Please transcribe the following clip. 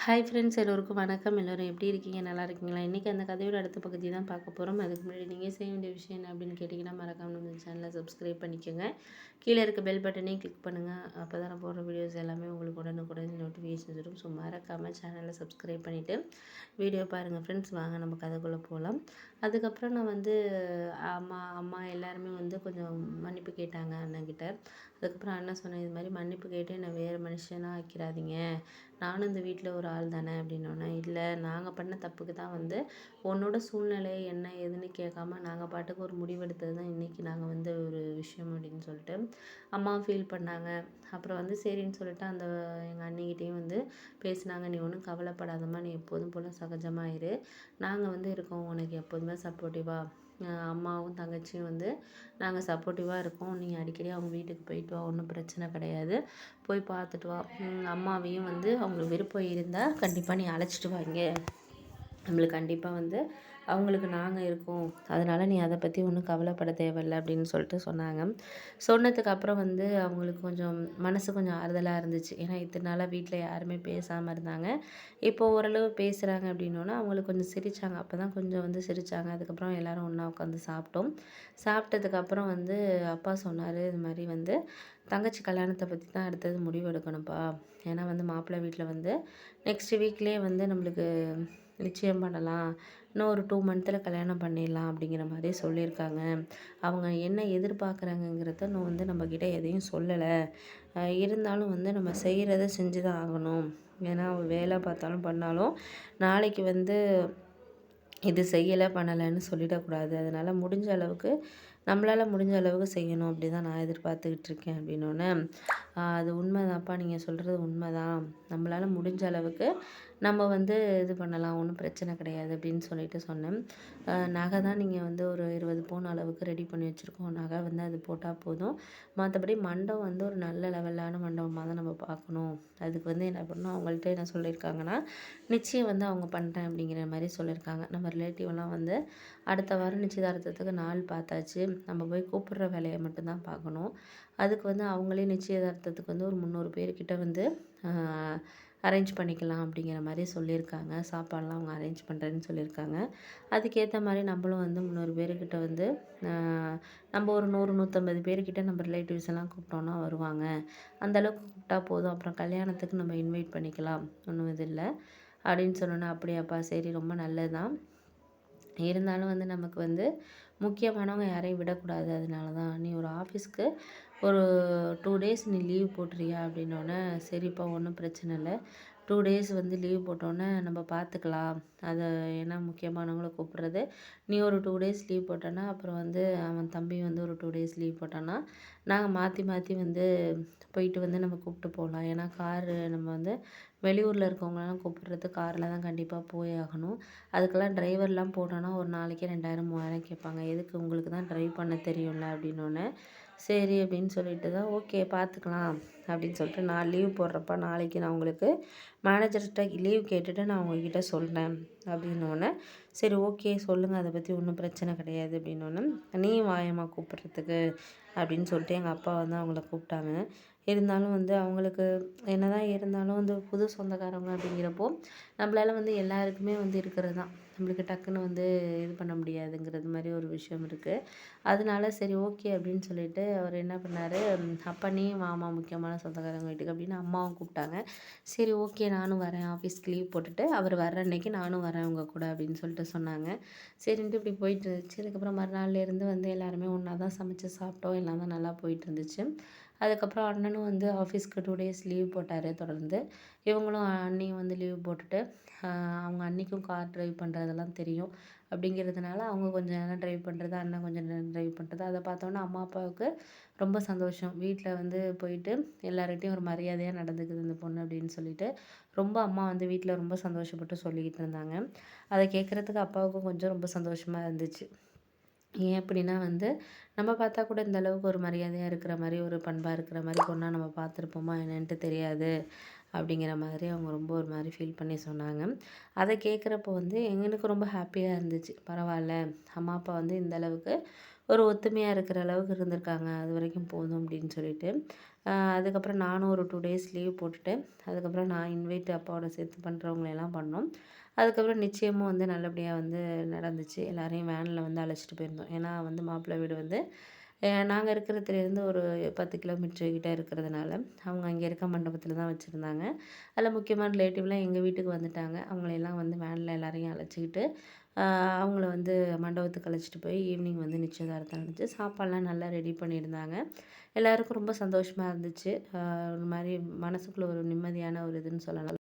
Hi friends, எல்லோருக்கும் வணக்கம். எல்லோரும் எப்படி இருக்கீங்க? நல்லா இருக்கீங்களா? இன்றைக்கி அந்த கதையோட அடுத்த பகுதி தான் பார்க்க போகிறோம். அதுக்கு முன்னாடி நீங்கள் செய்ய வேண்டிய விஷயம் என்ன அப்படின்னு கேட்டிங்கன்னா, மறக்காம நம்ம சேனலை சப்ஸ்கிரைப் பண்ணிக்கோங்க. கீழே இருக்க பெல் பட்டனையும் கிளிக் பண்ணுங்கள். அப்போ தான் நான் போடுற வீடியோஸ் எல்லாமே உங்களுக்கு உடனுக்குடன் நோட்டிஃபிகேஷன் வரும். ஸோ மறக்காமல் சேனலை சப்ஸ்கிரைப் பண்ணிவிட்டு வீடியோ பாருங்கள் ஃப்ரெண்ட்ஸ். வாங்க நம்ம கதைக்குள்ளே போகலாம். அதுக்கப்புறம் நான் வந்து அம்மா அம்மா எல்லாருமே வந்து கொஞ்சம் மன்னிப்பு கேட்டாங்க அண்ணன்கிட்ட. அதுக்கப்புறம் அண்ணன் சொன்னேன், இது மாதிரி மன்னிப்பு கேட்டு என்னை வேறு மனுஷனாக ஆக்கிறாதீங்க, நானும் இந்த வீட்டில் ஒரு ஆள் தானே அப்படின்னோடனே, இல்லை நாங்கள் பண்ண தப்புக்கு தான் வந்து உன்னோட சூழ்நிலை என்ன ஏதுன்னு கேட்காம நாங்கள் பாட்டுக்கு ஒரு முடிவெடுத்தது தான் இன்றைக்கி நாங்கள் வந்து ஒரு விஷயம் அப்படின்னு சொல்லிட்டு அம்மாவும் ஃபீல் பண்ணாங்க. அப்புறம் வந்து சரின்னு சொல்லிட்டு அந்த எங்கள் அண்ணிக்கிட்டேயும் வந்து பேசினாங்க. நீ ஒன்றும் கவலைப்படாதம்மா, நீ எப்போதும் போல் சகஜமாக இரு, நாங்கள் வந்து இருக்கோம் உனக்கு எப்போதுமே சப்போர்ட்டிவாக. அம்மாவும் தங்கச்சியும் வந்து நாங்கள் சப்போர்ட்டிவாக இருக்கோம். நீ அடிக்கடி அவங்க வீட்டுக்கு போயிட்டு வா, ஒன்றும் பிரச்சனை கிடையாது, போய் பார்த்துட்டு வா. அம்மாவையும் வந்து அவங்களுக்கு விருப்பம் இருந்தால் கண்டிப்பாக நீ அழைச்சிட்டு வாங்க, நம்மளுக்கு கண்டிப்பாக வந்து அவங்களுக்கு நாங்கள் இருக்கோம், அதனால் நீ அதை பற்றி ஒன்றும் கவலைப்பட தேவையில்லை அப்படின்னு சொல்லிட்டு சொன்னாங்க. சொன்னதுக்கு அப்புறம் வந்து அவங்களுக்கு கொஞ்சம் மனசு கொஞ்சம் ஆறுதலாக இருந்துச்சு. ஏன்னா இத்தனை நாளாக வீட்டில் யாருமே பேசாமல் இருந்தாங்க. இப்போ ஓரளவு பேசுகிறாங்க அப்படின்னோன்னா அவங்களுக்கு கொஞ்சம் சிரித்தாங்க. அப்போ தான் கொஞ்சம் வந்து சிரித்தாங்க. அதுக்கப்புறம் எல்லோரும் ஒன்றா உட்காந்து சாப்பிட்டோம். சாப்பிட்டதுக்கப்புறம் வந்து அப்பா சொன்னார், இது மாதிரி வந்து தங்கச்சி கல்யாணத்தை பற்றி தான் அடுத்தது முடிவு எடுக்கணும்ப்பா. ஏன்னா வந்து மாப்பிள்ளை வீட்டில் வந்து நெக்ஸ்ட் வீக்லேயே வந்து நம்மளுக்கு நிச்சயம் பண்ணலாம், இன்னும் ஒரு 2 மந்த்தில் கல்யாணம் பண்ணிடலாம் அப்படிங்கிற மாதிரி சொல்லியிருக்காங்க. அவங்க என்ன எதிர்பார்க்குறாங்கங்கிறத இன்னும் வந்து நம்மக்கிட்ட எதையும் சொல்லலை. இருந்தாலும் வந்து நம்ம செய்கிறத செஞ்சு தான் ஆகணும். ஏன்னா வேலை பார்த்தாலும் பண்ணாலும் நாளைக்கு வந்து இது செய்யலை பண்ணலைன்னு சொல்லிடக்கூடாது. அதனால் முடிஞ்ச அளவுக்கு நம்மளால் முடிஞ்ச அளவுக்கு செய்யணும், அப்படி தான் நான் எதிர்பார்த்துக்கிட்டு இருக்கேன் அப்படின்னோடனே, அது உண்மைதான்ப்பா, நீங்கள் சொல்கிறது உண்மைதான், நம்மளால் முடிஞ்ச அளவுக்கு நம்ம வந்து இது பண்ணலாம், ஒன்றும் பிரச்சனை கிடையாது அப்படின்னு சொல்லிட்டு சொன்னேன். நகை தான் நீங்கள் வந்து ஒரு 20 பவுன் அளவுக்கு ரெடி பண்ணி வச்சுருக்கோம். நகை வந்து அது போட்டால் போதும். மற்றபடி மண்டபம் வந்து ஒரு நல்ல லெவலான மண்டபமாக தான் நம்ம பார்க்கணும். அதுக்கு வந்து என்ன பண்ணணும், அவங்கள்ட்ட என்ன சொல்லியிருக்காங்கன்னா, நிச்சயம் வந்து அவங்க பண்ணுறேன் அப்படிங்கிற மாதிரி சொல்லியிருக்காங்க. நம்ம ரிலேட்டிவ்லாம் வந்து அடுத்த வாரம் நிச்சயதார்த்தத்துக்கு நாள் பார்த்தாச்சு. நம்ம போய் கூப்பிடுற வேலையை மட்டும்தான் பார்க்கணும். அதுக்கு வந்து அவங்களே நிச்சயதார்த்தத்துக்கு வந்து ஒரு 300 பேர்கிட்ட வந்து அரேஞ்ச் பண்ணிக்கலாம் அப்படிங்கிற மாதிரி சொல்லியிருக்காங்க. சாப்பாடெலாம் அவங்க அரேஞ்ச் பண்ணுறேன்னு சொல்லியிருக்காங்க. அதுக்கேற்ற மாதிரி நம்மளும் வந்து 300 பேர்கிட்ட வந்து நம்ம ஒரு 100, 150 பேர்கிட்ட நம்ம ரிலேட்டிவ்ஸ் எல்லாம் கூப்பிட்டோன்னா வருவாங்க. அந்தளவுக்கு கூப்பிட்டா போதும், அப்புறம் கல்யாணத்துக்கு நம்ம இன்வைட் பண்ணிக்கலாம், ஒன்றும் இது இல்லை அப்படின்னு சொன்னோன்னே, அப்படியாப்பா சரி ரொம்ப நல்லது தான், இருந்தாலும் வந்து நமக்கு வந்து முக்கியமானவங்க யாரையும் விடக்கூடாது, அதனால தான் நீ ஒரு ஆஃபீஸ்க்கு ஒரு 2 டேஸ் நீ லீவ் போட்டுறியா அப்படின்னோடனே, சரிப்பா ஒன்றும் பிரச்சனை இல்லை, 2 டேஸ் வந்து லீவ் போட்டோன்னே நம்ம பார்த்துக்கலாம், அதை ஏன்னா முக்கியமானவங்கள கூப்பிட்றது. நீ ஒரு 2 டேஸ் லீவ் போட்டோன்னா அப்புறம் வந்து அவன் தம்பி வந்து ஒரு 2 டேஸ் லீவ் போட்டான்னா நாங்கள் மாற்றி மாற்றி வந்து போயிட்டு வந்து நம்ம கூப்பிட்டு போகலாம். ஏன்னா காரு நம்ம வந்து வெளியூரில் இருக்கவங்களெல்லாம் கூப்பிட்றது காரில் தான் கண்டிப்பாக போய் ஆகணும். அதுக்கெல்லாம் டிரைவர்லாம் போட்டோன்னா ஒரு நாளைக்கே 2000, 3000 கேட்பாங்க. எதுக்கு, உங்களுக்கு தான் ட்ரைவ் பண்ண தெரியும்ல அப்படின்னோடனே, சரி அப்படின்னு சொல்லிட்டு தான் ஓகே பார்த்துக்கலாம் அப்படின்னு சொல்லிட்டு, நான் லீவ் போடுறப்ப நாளைக்கு நான் உங்களுக்கு மேனேஜர்கிட்ட லீவ் கேட்டுட்டு நான் உங்ககிட்ட சொல்கிறேன் அப்படின்னோடனே, சரி ஓகே சொல்லுங்கள், அதை பற்றி ஒன்றும் பிரச்சனை கிடையாது அப்படின்னோடனே, நீயும் வாயம்மா கூப்பிட்றதுக்கு அப்படின்னு சொல்லிட்டு எங்கள் அப்பா வந்து அவங்கள கூப்பிட்டாங்க. இருந்தாலும் வந்து அவங்களுக்கு என்னதான் இருந்தாலும் வந்து புது சொந்தக்காரவங்க அப்படிங்கிறப்போ நம்மளால வந்து எல்லாருக்குமே வந்து இருக்கிறது தான், நம்மளுக்கு டக்குன்னு வந்து இது பண்ண முடியாதுங்கிறது மாதிரி ஒரு விஷயம் இருக்குது. அதனால சரி ஓகே அப்படின்னு சொல்லிட்டு அவர் என்ன பண்ணார், அப்பா நீ வாமா முக்கியமான சொந்தக்காரங்க வீட்டுக்கு அப்படின்னு அம்மாவும் கூப்பிட்டாங்க. சரி ஓகே நானும் வரேன், ஆஃபீஸ்க்கு லீவ் போட்டுட்டு அவர் வர்ற அன்னைக்கு நானும் வரேன் உங்கள் கூட அப்படின்னு சொல்லிட்டு சொன்னாங்க. சரின்ட்டு இப்படி போயிட்டு இருந்துச்சு. அதுக்கப்புறம் மறுநாள்லேருந்து வந்து எல்லாருமே ஒன்றா தான் சமைச்சு சாப்பிட்டோம். எல்லாம் தான் நல்லா போயிட்டு இருந்துச்சு. அதுக்கப்புறம் அண்ணனும் வந்து ஆஃபீஸ்க்கு 2 டேஸ் லீவ் போட்டார் தொடர்ந்து. இவங்களும் அண்ணியும் வந்து லீவ் போட்டுட்டு, அவங்க அண்ணிக்கும் கார் ட்ரைவ் பண்ணுறதெல்லாம் தெரியும் அப்படிங்கிறதுனால அவங்க கொஞ்சம் நேரம் ட்ரைவ் பண்ணுறது, அண்ணன் கொஞ்சம் நேரம் ட்ரைவ் பண்ணுறது, அதை பார்த்தோன்னா அம்மா அப்பாவுக்கு ரொம்ப சந்தோஷம். வீட்டில் வந்து போயிட்டு எல்லார்கிட்டையும் ஒரு மரியாதையாக நடந்துக்குது இந்த பொண்ணு அப்படின்னு சொல்லிட்டு ரொம்ப அம்மா வந்து வீட்டில் ரொம்ப சந்தோஷப்பட்டு சொல்லிக்கிட்டு இருந்தாங்க. அதை கேட்குறதுக்கு அப்பாவுக்கும் கொஞ்சம் ரொம்ப சந்தோஷமாக இருந்துச்சு. ஏன் அப்படின்னா வந்து நம்ம பார்த்தா கூட இந்த அளவுக்கு ஒரு மரியாதையாக இருக்கிற மாதிரி, ஒரு பண்பாக இருக்கிற மாதிரி பொண்ணா நம்ம பார்த்துருப்போமா என்னன்ட்டு தெரியாது அப்படிங்கிற மாதிரி அவங்க ரொம்ப ஒரு மாதிரி ஃபீல் பண்ணி சொன்னாங்க. அதை கேட்குறப்போ வந்து எங்களுக்கு ரொம்ப ஹாப்பியாக இருந்துச்சு. பரவாயில்ல, அம்மா அப்பா வந்து இந்த அளவுக்கு ஒரு ஒத்துமையாக இருக்கிற அளவுக்கு இருந்திருக்காங்க, அது வரைக்கும் போதும் அப்படின்னு சொல்லிட்டு. அதுக்கப்புறம் நானும் ஒரு 2 டேஸ் லீவ் போட்டுட்டு, அதுக்கப்புறம் நான் இன்வைட் அப்பாவோட சேர்த்து பண்ணுறவங்களெல்லாம் பண்ணோம். அதுக்கப்புறம் நிச்சயமும் வந்து நல்லபடியா வந்து நடந்துச்சு. எல்லாரையும் வேன்ல வந்து அழைச்சிட்டு போயிருந்தோம். ஏன்னா வந்து மாப்பிள்ளை வீடு வந்து நாங்க இருக்கிறதுலேருந்து ஒரு 10 கிலோமீட்டர் கிட்ட இருக்கிறதுனால, அவங்க அங்கே இருக்க மண்டபத்தில தான் வச்சுருந்தாங்க. அதில முக்கியமான ரிலேட்டிவ்லாம் எங்க வீட்டுக்கு வந்துட்டாங்க. அவங்களையெல்லாம் வந்து வேன்ல எல்லாரையும் அழைச்சிக்கிட்டு, அ அவங்கள வந்து மண்டபத்துக்கு அழைச்சிட்டு போய் ஈவினிங் வந்து நிச்சயதார்த்தம் நடந்துச்சு. சாப்பாடுலாம் நல்லா ரெடி பண்ணியிருந்தாங்க. எல்லாருக்கும் ரொம்ப சந்தோஷமா இருந்துச்சு. ஒரு மாரி மனசுக்குள்ள ஒரு நிம்மதியான ஒரு இதுன்னு சொல்லலாம்.